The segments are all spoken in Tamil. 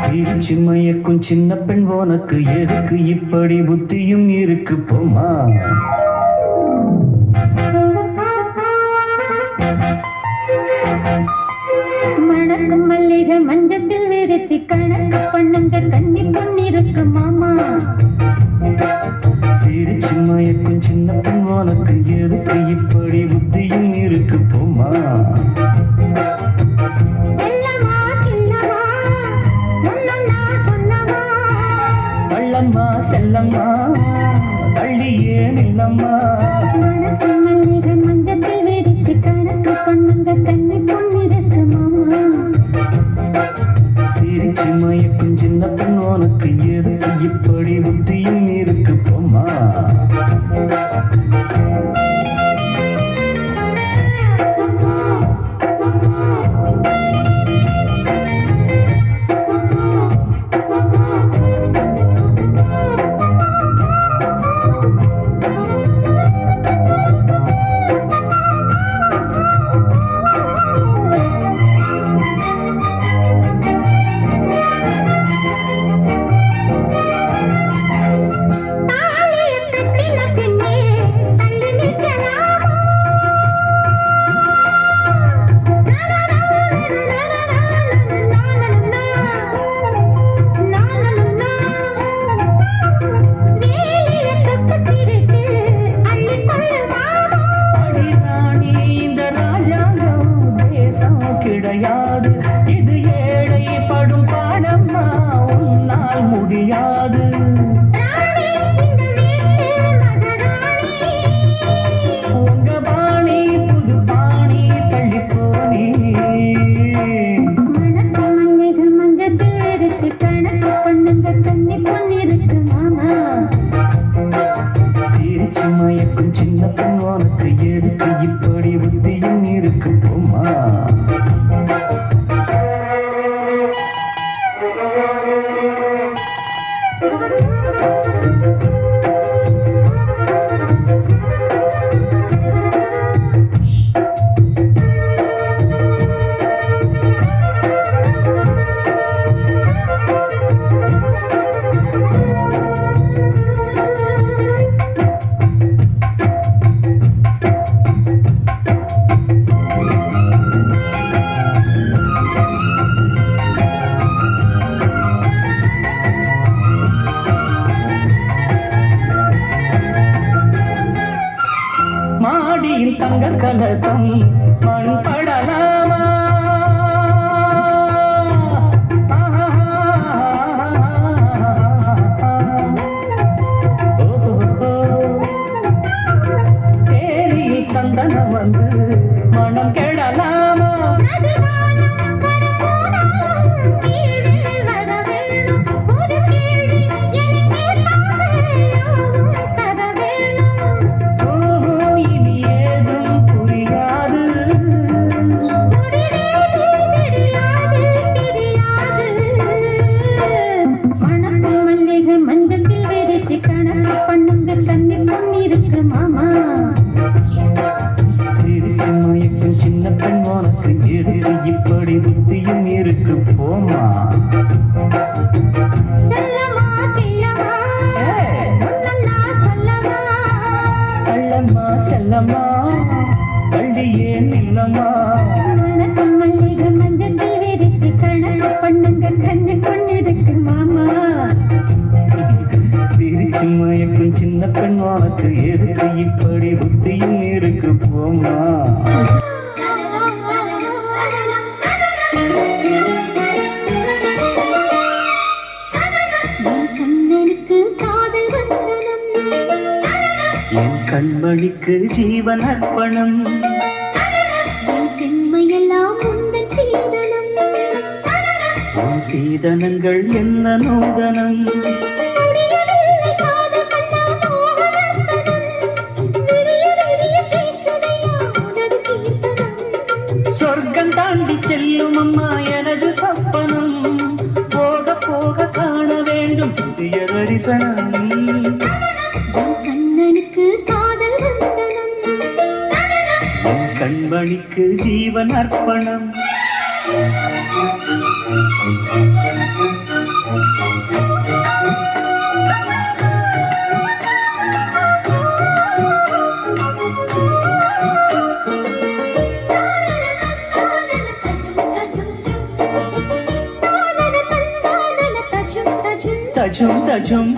சிரிச்சு மயக்கும் சின்ன பெண் உனக்கு எதுக்கு இப்படி புத்தியும் இருக்கு போமா. மணக்கும் மல்லிகை மஞ்சத்தில் விரிச்சு கணக்கு பண்ணுங்க கன்னி பொன்னிருக்கு மாமா. சிரிச்சு மயக்கும் சின்ன பெண் உனக்கு எதுக்கு இப்படி புத்தியும் இருக்கு போமா. கள்ளம்மா செல்லம்மா கள்ளியே நிலம்மா. மணக்கும் மல்லிகை மஞ்சத்தில் விரிச்சு கணக்கு பண்ணுங்க கன்னி பொன்னிருக்கு மாமா. சிரிச்சு மயக்கும் சின்ன பெண் உனக்கு எதுக்கு இப்படி புத்தியும் இருக்கு போமா. இது ஏழை படும் பாடம்மா உன்னால் முடியாது. உங்க பாணி புது பாணி தள்ளி போனி. மணக்கும் மல்லிகை மஞ்சத்தில் விரிச்சு கணக்கு பண்ணுங்க கன்னி பொன்னிருக்கு மாமா. சிரிச்சு மயக்கும் சின்ன பெண் உனக்கு எதுக்கு இப்படி புத்தியும் இருக்கு போமா. மாடியின் தங்க கலசம் மண் படலாமா. தேரியில் சந்தனம் வந்து மனம் கெடலாமா. சின்ன பெண் உனக்கு எதுக்கு இப்படி புத்தியும் இருக்கு போமா. கள்ளம்மா செல்லம்மா கள்ளியே நில்லம்மா. மணக்கும் மல்லிகை மஞ்சத்தில் விரிச்சு கணக்கு பண்ணுங்க கன்னி பொன்னிருக்கு மாமா. சிரிச்சு மயக்கும் சின்ன பெண் உனக்கு எதுக்கு இப்படி புத்தியும் இருக்கு போமா. என் கண்மணிக்கு ஜீவன் அர்ப்பணம். என் பெண்மையெல்லாம் உந்தன் சீதனம். உன் சீதனங்கள் என்ன நூதனம். சொர்க்கம் தாண்டி செல்லும் அம்மா எனது சப்பனம். போக போக காண வேண்டும் புதிய தரிசனம். என் கண்மணிக்கு ஜீவன் அர்ப்பணம். தஜும் தஜும்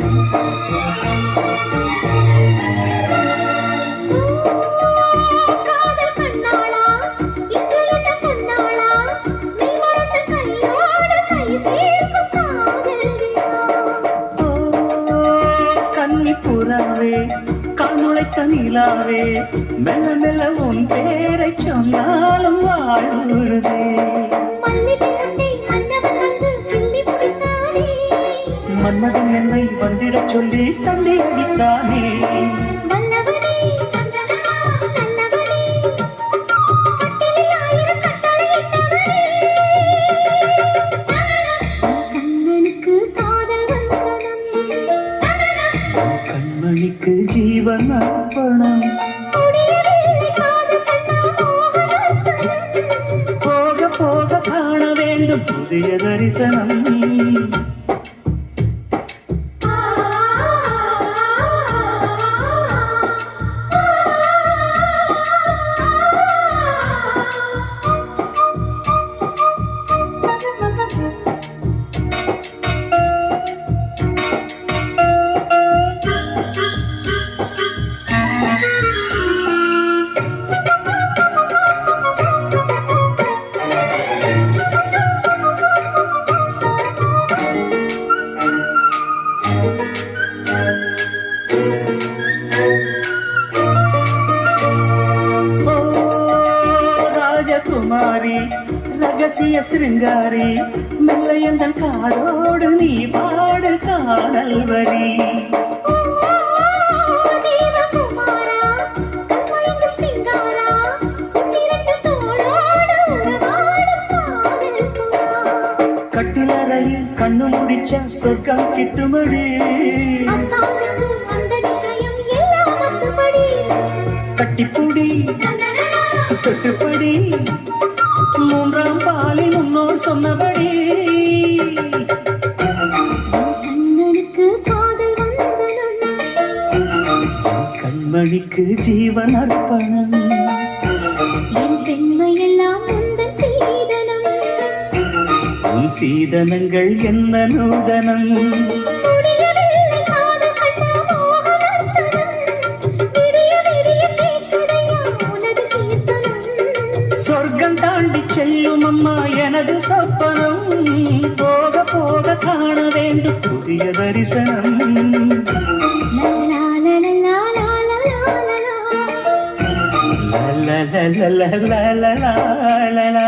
காதல் கண்ணாளா இன்று என்ன கண்ணாளா நீ மறந்த கையோடு கை சேர்க்கும் காதல் கன்னி புறாவே கண்ணுழைத்த நிலாவே மெல்ல மெல்ல உன் பேரை சொன்னாலும் வாழ்வுறுதே மல்லிகை கண்டே மன்னவன் வந்து கிள்ளி பிடித்தானே மன்மதன் என்னை வந்திடச் சொல்லி தள்ளி அடித்தானே வல்லவனே சந்திரனா நல்லவனே கட்டிலில் ஆயிரம் கட்டளையிட்டவனே கண்ணனுக்கு காதல் வந்தனம் கண்மணிக்கு ஜீவன் அர்ப்பணம் முடியவில்லை காதல் கண்ணா மோகனத்தனம் போக போக காண வேண்டும் புதிய தரிசனம் குமாரி ரகசிய சிருங்காரி மெல்லையந்தன் காதோடு நீ பாடு காணல் வரி தேவகுமாரா கண்மயங்கும் சிங்காரா உன்னிரண்டு தோளோடு உறவாடும் காதல் புறா கட்டிலறையில் கண்ணு முடிச்ச சொர்க்கம் கிட்டுமடி அத்தானுக்கு அந்த விஷயம் எல்லாம் மத்துபடி கட்டிப்புடி தொட்டுப்படி மூன்றாம் பாலில் முன்னோர் சொன்னபடி கண்ணனுக்கு காதல் வந்தனம் கண்மணிக்கு ஜீவன் அர்ப்பணம் என் பெண்மையெல்லாம் உந்தன் சீதனம் உன் சீதனங்கள் என்ன நூதனம் முடியவில்லை காதல் கண்ணா மோகனத்தனம் விடிய விடிய கேட்குதையா உனது கீர்த்தனம் சொர்க்கம் தாண்டி செல்லும் அம்மா எனது சொப்பனம் போக போக காண வேண்டும் புதிய தரிசனம் லா லா லா லா லா லா லா லா. la la la la la la la la